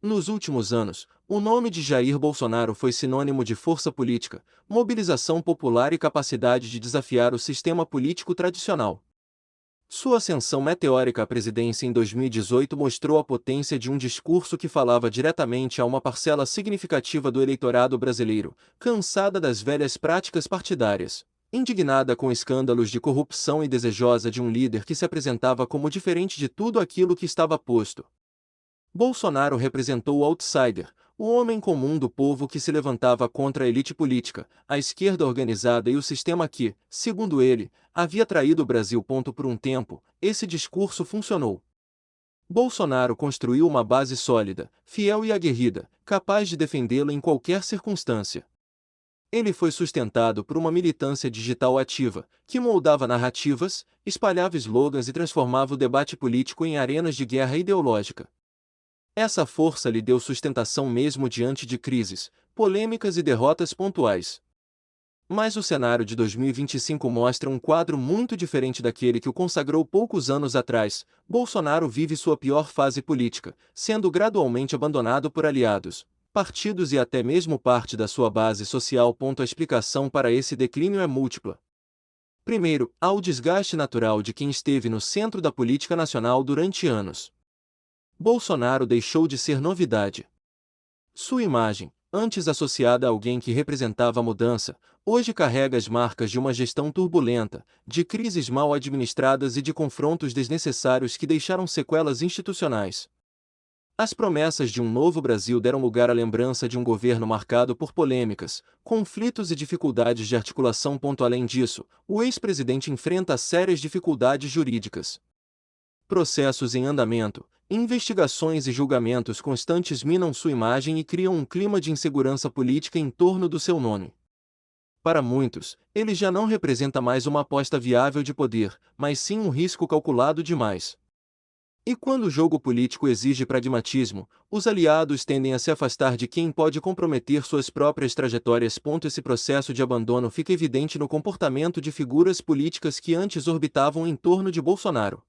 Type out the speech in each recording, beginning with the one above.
Nos últimos anos, o nome de Jair Bolsonaro foi sinônimo de força política, mobilização popular e capacidade de desafiar o sistema político tradicional. Sua ascensão meteórica à presidência em 2018 mostrou a potência de um discurso que falava diretamente a uma parcela significativa do eleitorado brasileiro, cansada das velhas práticas partidárias, indignada com escândalos de corrupção e desejosa de um líder que se apresentava como diferente de tudo aquilo que estava posto. Bolsonaro representou o outsider, o homem comum do povo que se levantava contra a elite política, a esquerda organizada e o sistema que, segundo ele, havia traído o Brasil. Por um tempo, esse discurso funcionou. Bolsonaro construiu uma base sólida, fiel e aguerrida, capaz de defendê-lo em qualquer circunstância. Ele foi sustentado por uma militância digital ativa, que moldava narrativas, espalhava slogans e transformava o debate político em arenas de guerra ideológica. Essa força lhe deu sustentação mesmo diante de crises, polêmicas e derrotas pontuais. Mas o cenário de 2025 mostra um quadro muito diferente daquele que o consagrou poucos anos atrás. Bolsonaro vive sua pior fase política, sendo gradualmente abandonado por aliados, partidos e até mesmo parte da sua base social. A explicação para esse declínio é múltipla. Primeiro, há o desgaste natural de quem esteve no centro da política nacional durante anos. Bolsonaro deixou de ser novidade. Sua imagem, antes associada a alguém que representava a mudança, hoje carrega as marcas de uma gestão turbulenta, de crises mal administradas e de confrontos desnecessários que deixaram sequelas institucionais. As promessas de um novo Brasil deram lugar à lembrança de um governo marcado por polêmicas, conflitos e dificuldades de articulação. Além disso, o ex-presidente enfrenta sérias dificuldades jurídicas. Processos em andamento, investigações e julgamentos constantes minam sua imagem e criam um clima de insegurança política em torno do seu nome. Para muitos, ele já não representa mais uma aposta viável de poder, mas sim um risco calculado demais. E quando o jogo político exige pragmatismo, os aliados tendem a se afastar de quem pode comprometer suas próprias trajetórias. Esse processo de abandono fica evidente no comportamento de figuras políticas que antes orbitavam em torno de Bolsonaro.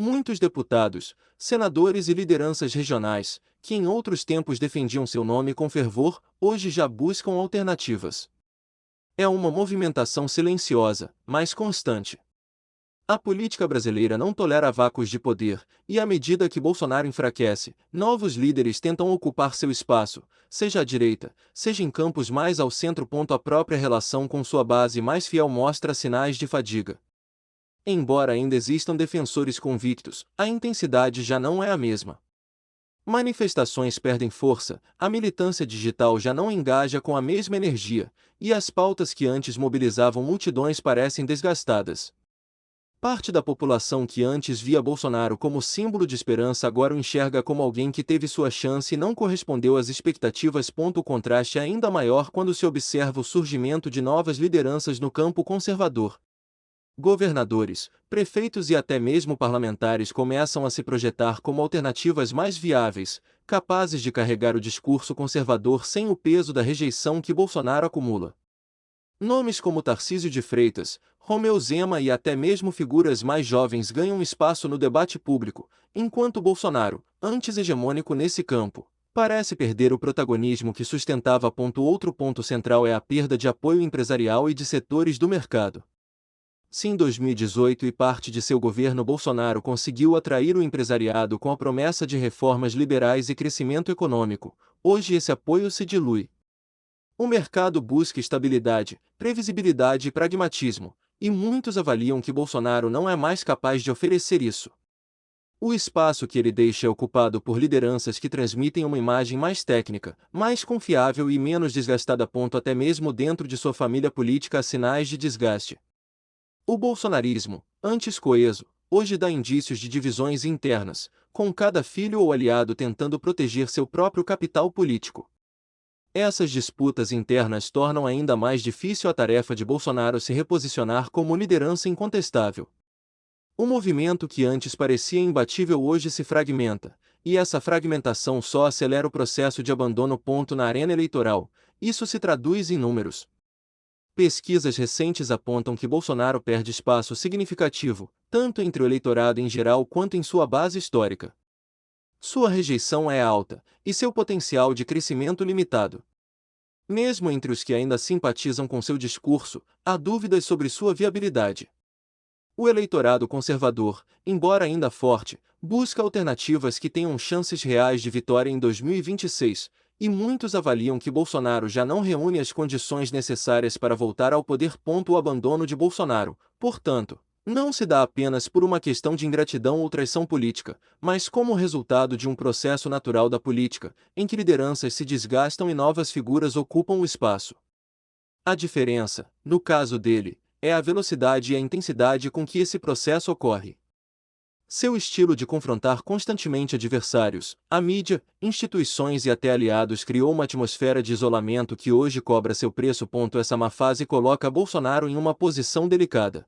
Muitos deputados, senadores e lideranças regionais, que em outros tempos defendiam seu nome com fervor, hoje já buscam alternativas. É uma movimentação silenciosa, mas constante. A política brasileira não tolera vácuos de poder, e à medida que Bolsonaro enfraquece, novos líderes tentam ocupar seu espaço, seja à direita, seja em campos mais ao centro. A própria relação com sua base mais fiel mostra sinais de fadiga. Embora ainda existam defensores convictos, a intensidade já não é a mesma. Manifestações perdem força, a militância digital já não engaja com a mesma energia, e as pautas que antes mobilizavam multidões parecem desgastadas. Parte da população que antes via Bolsonaro como símbolo de esperança agora o enxerga como alguém que teve sua chance e não correspondeu às expectativas. O contraste é ainda maior quando se observa o surgimento de novas lideranças no campo conservador. Governadores, prefeitos e até mesmo parlamentares começam a se projetar como alternativas mais viáveis, capazes de carregar o discurso conservador sem o peso da rejeição que Bolsonaro acumula. Nomes como Tarcísio de Freitas, Romeu Zema e até mesmo figuras mais jovens ganham espaço no debate público, enquanto Bolsonaro, antes hegemônico nesse campo, parece perder o protagonismo que sustentava. Outro ponto central é a perda de apoio empresarial e de setores do mercado. Se em 2018 e parte de seu governo Bolsonaro conseguiu atrair o empresariado com a promessa de reformas liberais e crescimento econômico, hoje esse apoio se dilui. O mercado busca estabilidade, previsibilidade e pragmatismo, e muitos avaliam que Bolsonaro não é mais capaz de oferecer isso. O espaço que ele deixa é ocupado por lideranças que transmitem uma imagem mais técnica, mais confiável e menos desgastada. Até mesmo dentro de sua família política há sinais de desgaste. O bolsonarismo, antes coeso, hoje dá indícios de divisões internas, com cada filho ou aliado tentando proteger seu próprio capital político. Essas disputas internas tornam ainda mais difícil a tarefa de Bolsonaro se reposicionar como liderança incontestável. O movimento que antes parecia imbatível hoje se fragmenta, e essa fragmentação só acelera o processo de abandono. Na arena eleitoral, isso se traduz em números. Pesquisas recentes apontam que Bolsonaro perde espaço significativo, tanto entre o eleitorado em geral quanto em sua base histórica. Sua rejeição é alta, e seu potencial de crescimento limitado. Mesmo entre os que ainda simpatizam com seu discurso, há dúvidas sobre sua viabilidade. O eleitorado conservador, embora ainda forte, busca alternativas que tenham chances reais de vitória em 2026, e muitos avaliam que Bolsonaro já não reúne as condições necessárias para voltar ao poder. O abandono de Bolsonaro, portanto, não se dá apenas por uma questão de ingratidão ou traição política, mas como resultado de um processo natural da política, em que lideranças se desgastam e novas figuras ocupam o espaço. A diferença, no caso dele, é a velocidade e a intensidade com que esse processo ocorre. Seu estilo de confrontar constantemente adversários, a mídia, instituições e até aliados criou uma atmosfera de isolamento que hoje cobra seu preço. Essa má fase coloca Bolsonaro em uma posição delicada.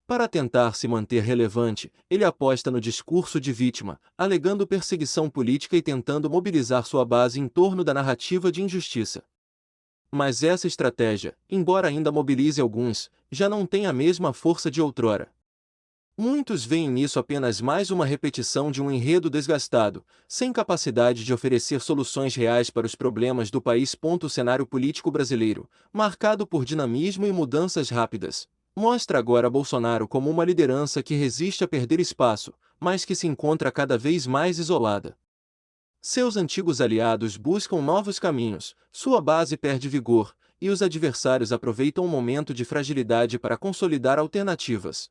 Para tentar se manter relevante, ele aposta no discurso de vítima, alegando perseguição política e tentando mobilizar sua base em torno da narrativa de injustiça. Mas essa estratégia, embora ainda mobilize alguns, já não tem a mesma força de outrora. Muitos veem nisso apenas mais uma repetição de um enredo desgastado, sem capacidade de oferecer soluções reais para os problemas do país. O cenário político brasileiro, marcado por dinamismo e mudanças rápidas, mostra agora Bolsonaro como uma liderança que resiste a perder espaço, mas que se encontra cada vez mais isolada. Seus antigos aliados buscam novos caminhos, sua base perde vigor, e os adversários aproveitam o momento de fragilidade para consolidar alternativas.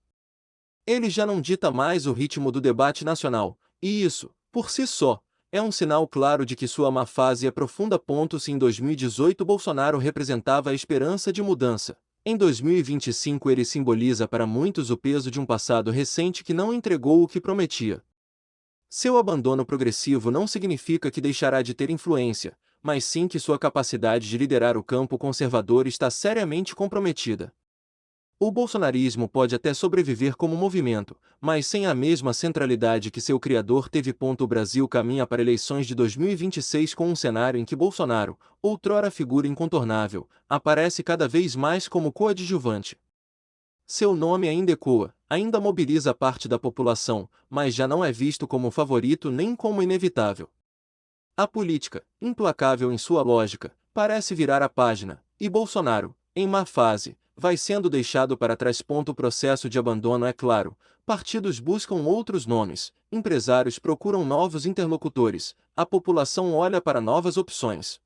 Ele já não dita mais o ritmo do debate nacional, e isso, por si só, é um sinal claro de que sua má fase é profunda. Se em 2018 Bolsonaro representava a esperança de mudança, em 2025 ele simboliza para muitos o peso de um passado recente que não entregou o que prometia. Seu abandono progressivo não significa que deixará de ter influência, mas sim que sua capacidade de liderar o campo conservador está seriamente comprometida. O bolsonarismo pode até sobreviver como movimento, mas sem a mesma centralidade que seu criador teve. O Brasil caminha para eleições de 2026 com um cenário em que Bolsonaro, outrora figura incontornável, aparece cada vez mais como coadjuvante. Seu nome ainda ecoa, ainda mobiliza parte da população, mas já não é visto como favorito nem como inevitável. A política, implacável em sua lógica, parece virar a página, e Bolsonaro, em má fase, vai sendo deixado para trás. O processo de abandono é claro, partidos buscam outros nomes, empresários procuram novos interlocutores, a população olha para novas opções.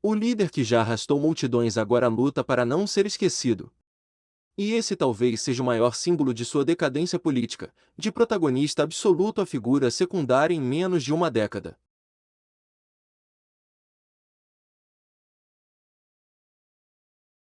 O líder que já arrastou multidões agora luta para não ser esquecido. E esse talvez seja o maior símbolo de sua decadência política, de protagonista absoluto a figura secundária em menos de uma década.